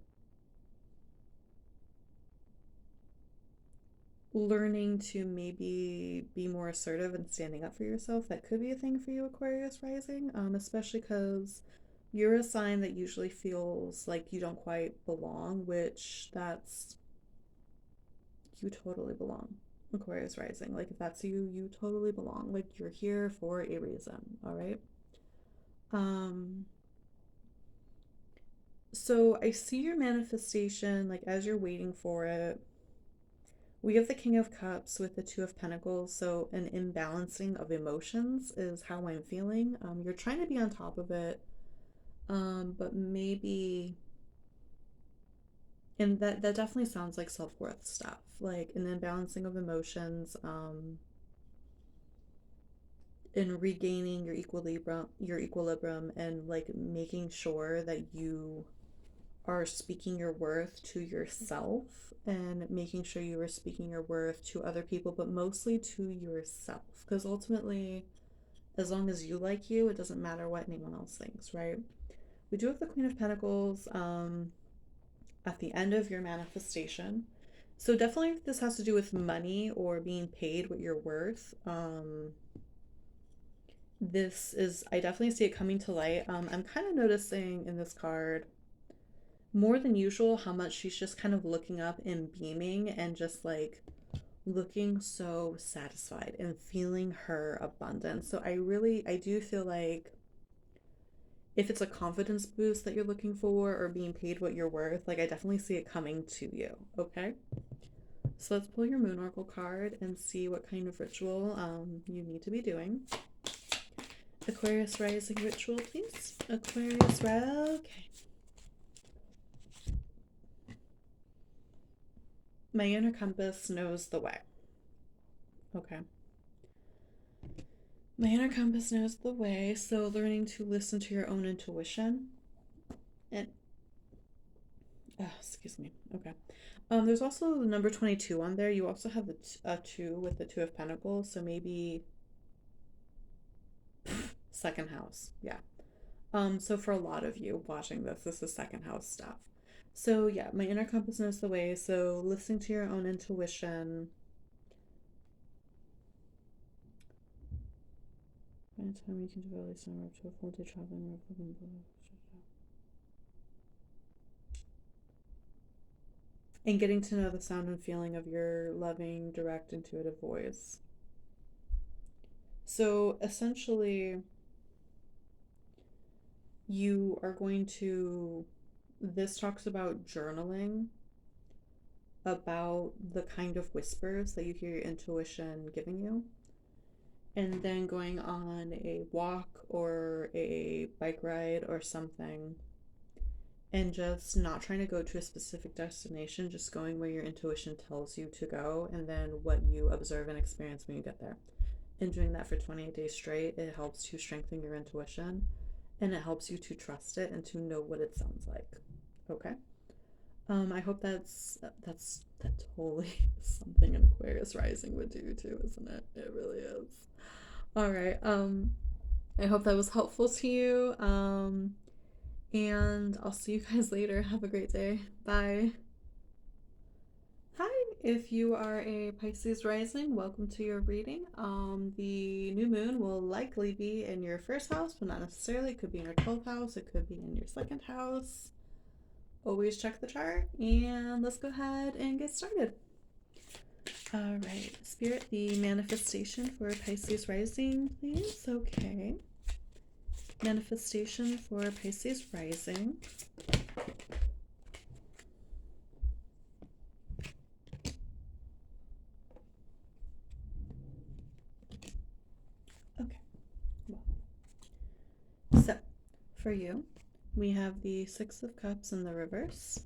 learning to maybe be more assertive and standing up for yourself. That could be a thing for you, Aquarius rising, especially because you're a sign that usually feels like you don't quite belong, which you totally belong. Aquarius rising, like if that's you, you totally belong. Like you're here for a reason, all right? So I see your manifestation, like as you're waiting for it, We have the King of Cups with the Two of Pentacles, so an imbalancing of emotions is how I'm feeling. You're trying to be on top of it, but maybe, and that definitely sounds like self-worth stuff, like an imbalancing of emotions, in regaining your equilibrium, and like making sure that you are speaking your worth to yourself, and making sure you are speaking your worth to other people, but mostly to yourself. Because ultimately, as long as you like you, it doesn't matter what anyone else thinks, right? We do have the Queen of Pentacles at the end of your manifestation. So definitely this has to do with money or being paid what you're worth. This is, I definitely see it coming to light. I'm kind of noticing in this card more than usual how much she's just kind of looking up and beaming and just like looking so satisfied and feeling her abundance. So I do feel like if it's a confidence boost that you're looking for or being paid what you're worth, like I definitely see it coming to you. Okay. So let's pull your Moon Oracle card and see what kind of ritual you need to be doing. Aquarius rising ritual, please. Aquarius, okay. My inner compass knows the way. Okay. My inner compass knows the way, so learning to listen to your own intuition. And, excuse me. Okay. There's also the number 22 on there. You also have the 2 with the Two of Pentacles, so maybe second house. Yeah. So for a lot of you watching this is second house stuff. So yeah, my inner compass knows the way. So listening to your own intuition. By the time you can develop this summer to a full day traveling. And getting to know the sound and feeling of your loving, direct, intuitive voice. So essentially, you are going to, this talks about journaling, about the kind of whispers that you hear your intuition giving you, and then going on a walk or a bike ride or something, and just not trying to go to a specific destination, just going where your intuition tells you to go, and then what you observe and experience when you get there. And doing that for 28 days straight, it helps to strengthen your intuition, and it helps you to trust it and to know what it sounds like. Okay. I hope that totally is something an Aquarius rising would do too, isn't it? It really is. All right. I hope that was helpful to you. And I'll see you guys later. Have a great day. Bye. Hi, if you are a Pisces rising, welcome to your reading. The new moon will likely be in your first house, but not necessarily. It could be in your 12th house, it could be in your second house. Always check the chart, and let's go ahead and get started. All right, Spirit, the manifestation for Pisces rising, please. Okay. Manifestation for Pisces rising. Okay. Well, so for you, we have the Six of Cups in the reverse.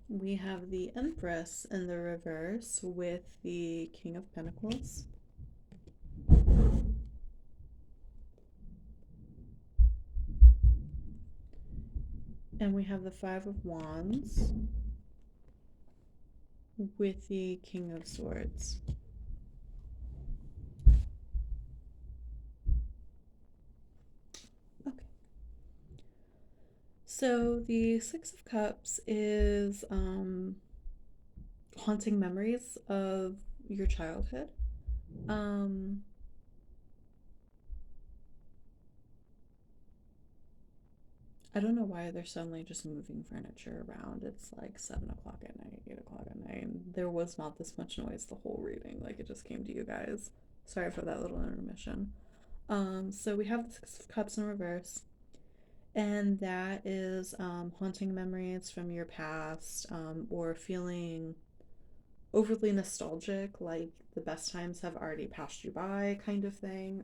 We have the Empress in the reverse with the King of Pentacles. And we have the Five of Wands with the King of Swords. Okay. So the Six of Cups is haunting memories of your childhood. I don't know why they're suddenly just moving furniture around. It's like 7 o'clock at night, 8 o'clock at night. There was not this much noise the whole reading. Like, it just came to you guys. Sorry for that little intermission. So we have the Six of Cups in reverse. And that is haunting memories from your past, or feeling overly nostalgic, like the best times have already passed you by kind of thing.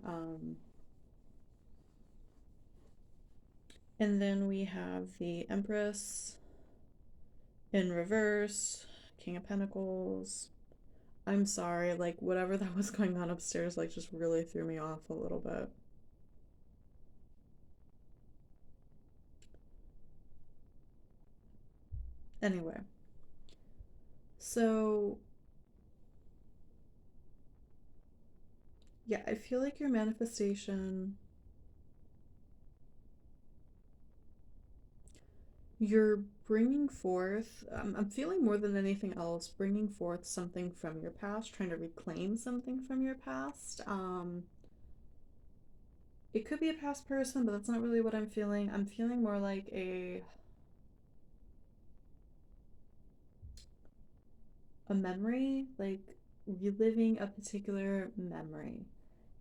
And then we have the Empress in reverse, King of Pentacles. I'm sorry, like whatever that was going on upstairs, like just really threw me off a little bit. Anyway, so yeah, I feel like your manifestation, you're bringing forth, I'm feeling more than anything else, bringing forth something from your past, trying to reclaim something from your past. It could be a past person, but that's not really what I'm feeling. I'm feeling more like a memory, like reliving a particular memory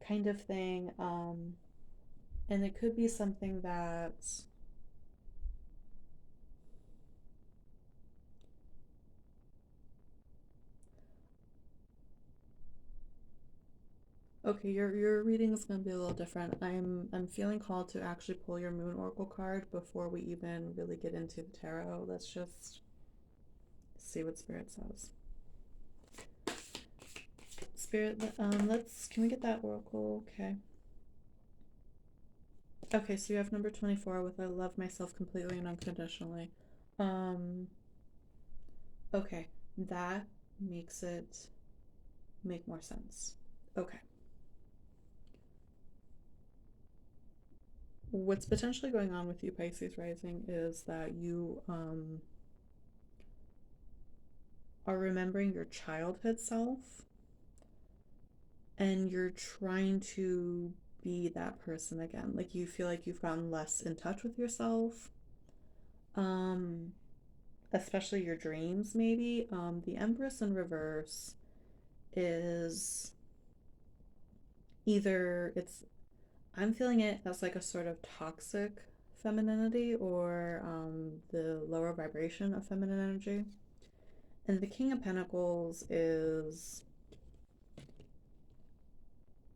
kind of thing. And it could be something that, okay, your reading is going to be a little different. I'm feeling called to actually pull your moon oracle card before we even really get into the tarot. Let's just see what spirit says. Spirit, let's, can we get that oracle? Okay. Okay, so you have number 24 with I love myself completely and unconditionally. Um, okay, that makes it make more sense. Okay. What's potentially going on with you, Pisces rising, is that you are remembering your childhood self and you're trying to be that person again. Like you feel like you've gotten less in touch with yourself. Um, Especially your dreams, maybe. The Empress in reverse is either it's, I'm feeling it as like a sort of toxic femininity or the lower vibration of feminine energy. And the King of Pentacles is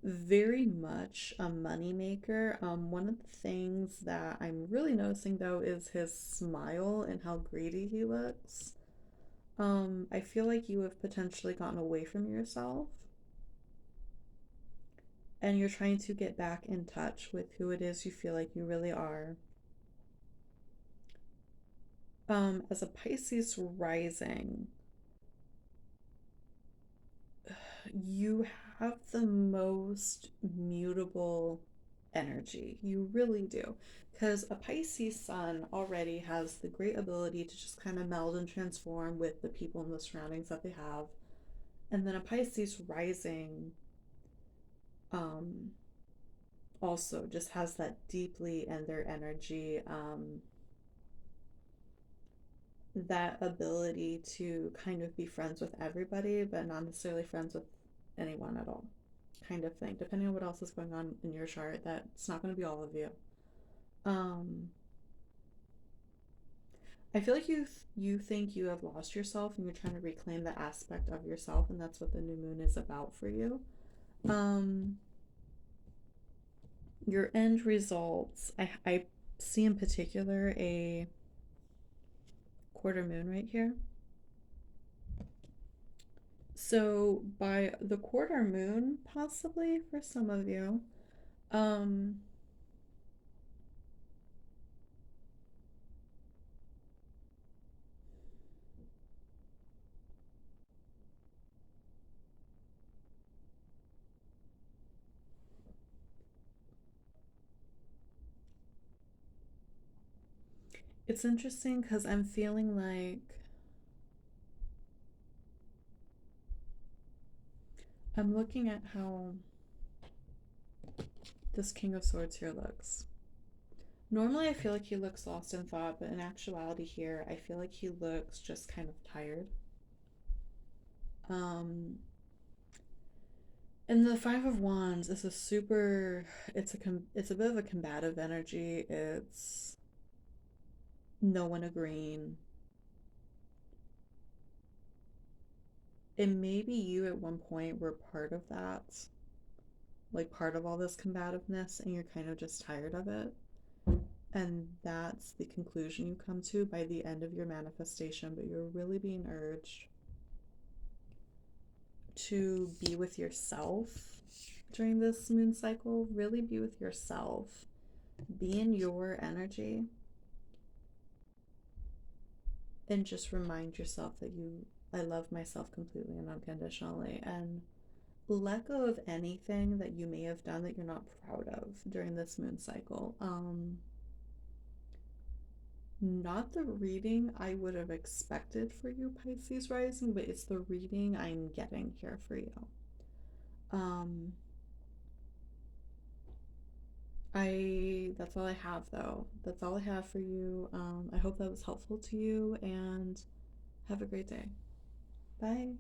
very much a money maker. One of the things that I'm really noticing though is his smile and how greedy he looks. I feel like you have potentially gotten away from yourself and you're trying to get back in touch with who it is you feel like you really are. As a Pisces rising, you have the most mutable energy. You really do. Because a Pisces sun already has the great ability to just kind of meld and transform with the people and the surroundings that they have. And then a Pisces rising um, also just has that deeply in their energy, that ability to kind of be friends with everybody, but not necessarily friends with anyone at all, kind of thing. Depending on what else is going on in your chart, that's not going to be all of you. Um, I feel like you think you have lost yourself and you're trying to reclaim the aspect of yourself, and that's what the new moon is about for you. Um, your end results, I see in particular a quarter moon right here. So by the quarter moon, possibly for some of you, um, it's interesting because I'm feeling like I'm looking at how this King of Swords here looks. Normally, I feel like he looks lost in thought, but in actuality, here, I feel like he looks just kind of tired. Um, and the Five of Wands is a super. It's a bit of a combative energy. It's no one agreeing. And maybe you at one point were part of that, like part of all this combativeness, and you're kind of just tired of it. And that's the conclusion you come to by the end of your manifestation, but you're really being urged to be with yourself during this moon cycle. Really be with yourself. Be in your energy. And just remind yourself that I love myself completely and unconditionally. And let go of anything that you may have done that you're not proud of during this moon cycle. Not the reading I would have expected for you, Pisces rising, but it's the reading I'm getting here for you. That's all I have though. That's all I have for you. I hope that was helpful to you, and have a great day. Bye.